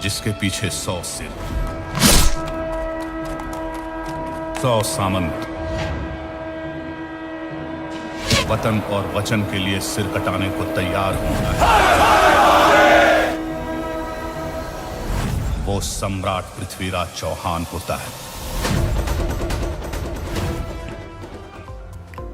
जिसके पीछे 100 सिर, 100 सामंत वतन और वचन के लिए सिर कटाने को तैयार होता है, वो सम्राट पृथ्वीराज चौहान होता है।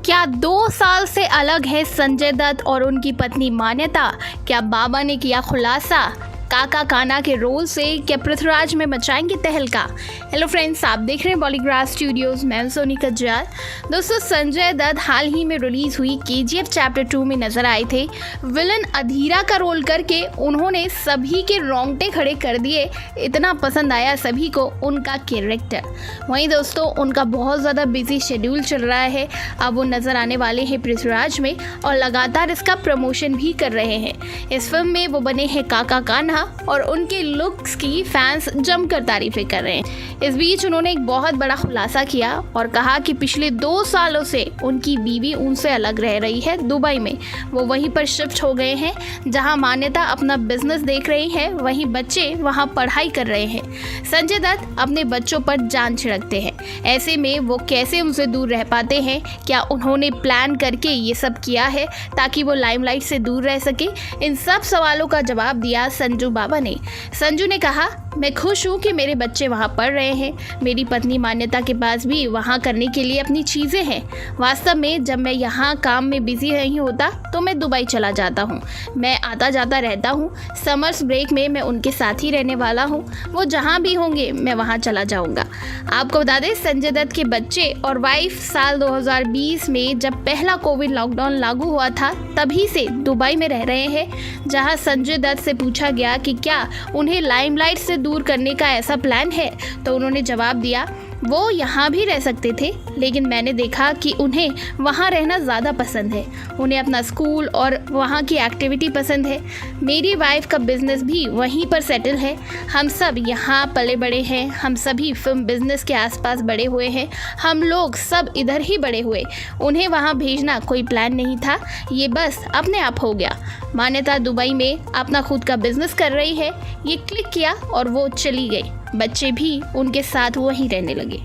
क्या 2 साल से अलग है संजय दत्त और उनकी पत्नी मान्यता? क्या बाबा ने किया खुलासा? काका काना के रोल से क्या पृथ्वीराज में मचाएंगे तहलका? हेलो फ्रेंड्स, आप देख रहे हैं बॉलीग्रास स्टूडियोज। मैं सोनिका जाल। दोस्तों, संजय दत्त हाल ही में रिलीज हुई KGF चैप्टर 2 में नजर आए थे। विलन अधीरा का रोल करके उन्होंने सभी के रोंगटे खड़े कर दिए। इतना पसंद आया सभी को उनका कैरेक्टर। वहीं दोस्तों, उनका बहुत ज़्यादा बिजी शेड्यूल चल रहा है। अब वो नज़र आने वाले हैं पृथ्वीराज में और लगातार इसका प्रमोशन भी कर रहे हैं। इस फिल्म में वो बने हैं काका कान्हा और उनके लुक्स की फैंस जमकर तारीफें कर रहे हैं। इस बीच उन्होंने एक बहुत बड़ा खुलासा किया और कहा कि पिछले 2 सालों से उनकी बीवी उनसे अलग रह रही है दुबई में। वो वहीं पर शिफ्ट हो गए हैं जहां मान्यता अपना बिजनेस देख रही है, वहीं बच्चे वहां पढ़ाई कर रहे हैं। संजय दत्त अपने बच्चों पर जान छिड़कते हैं। ऐसे में वो कैसे उनसे दूर रह पाते हैं? क्या उन्होंने प्लान करके ये सब किया है ताकि वो लाइमलाइट से दूर रह सके? इन सब सवालों का जवाब दिया संजू बाबा ने। संजू ने कहा, मैं खुश हूँ कि मेरे बच्चे वहाँ पढ़ रहे हैं। मेरी पत्नी मान्यता के पास भी वहाँ करने के लिए अपनी चीज़ें हैं। वास्तव में जब मैं यहाँ काम में बिजी नहीं होता तो मैं दुबई चला जाता हूँ। मैं आता जाता रहता हूँ। समर्स ब्रेक में मैं उनके साथ ही रहने वाला हूँ। वो जहाँ भी होंगे मैं वहाँ चला जाऊँगा। आपको बता दें, संजय दत्त के बच्चे और वाइफ साल 2020 में जब पहला कोविड लॉकडाउन लागू हुआ था तभी से दुबई में रह रहे हैं। जहाँ संजय दत्त से पूछा गया कि क्या उन्हें लाइमलाइट से दूर करने का ऐसा प्लान है, तो उन्होंने जवाब दिया, वो यहाँ भी रह सकते थे लेकिन मैंने देखा कि उन्हें वहाँ रहना ज़्यादा पसंद है। उन्हें अपना स्कूल और वहाँ की एक्टिविटी पसंद है। मेरी वाइफ का बिजनेस भी वहीं पर सेटल है। हम सब यहाँ पले बड़े हैं। हम सभी फिल्म बिजनेस के आसपास बड़े हुए हैं। हम लोग सब इधर ही बड़े हुए। उन्हें वहाँ भेजना कोई प्लान नहीं था, ये बस अपने आप हो गया। मान्यता दुबई में अपना खुद का बिजनेस कर रही है। ये क्लिक किया और वो चली गई। बच्चे भी उनके साथ वहीं रहने लगे।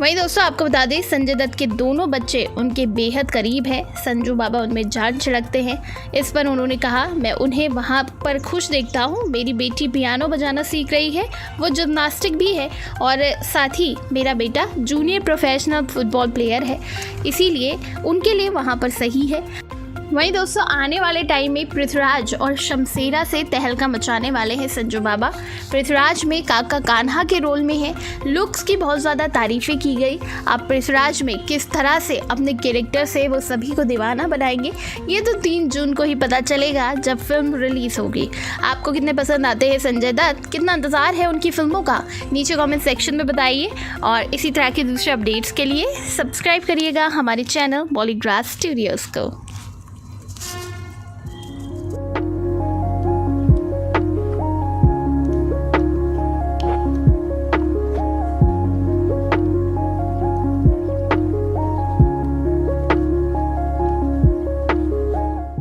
वहीं दोस्तों, आपको बता दें, संजय दत्त के दोनों बच्चे उनके बेहद करीब हैं। संजू बाबा उनमें जान छिड़कते हैं। इस पर उन्होंने कहा, मैं उन्हें वहाँ पर खुश देखता हूँ। मेरी बेटी पियानो बजाना सीख रही है, वो जिम्नास्टिक भी है और साथ ही मेरा बेटा जूनियर प्रोफेशनल फुटबॉल प्लेयर है, इसीलिए उनके लिए वहाँ पर सही है। वहीं दोस्तों, आने वाले टाइम में पृथ्वीराज और शमशेरा से तहलका मचाने वाले हैं संजू बाबा। पृथ्वीराज में काका कान्हा के रोल में है। लुक्स की बहुत ज़्यादा तारीफ़ें की गई। आप पृथ्वीराज में किस तरह से अपने कैरेक्टर से वो सभी को दीवाना बनाएंगे, ये तो 3 जून को ही पता चलेगा जब फिल्म रिलीज होगी। आपको कितने पसंद आते हैं संजय दत्त? कितना इंतज़ार है उनकी फिल्मों का? नीचे कॉमेंट सेक्शन में बताइए और इसी तरह के दूसरे अपडेट्स के लिए सब्सक्राइब करिएगा हमारे चैनल बॉलीग्रास स्टूडियोज़ को।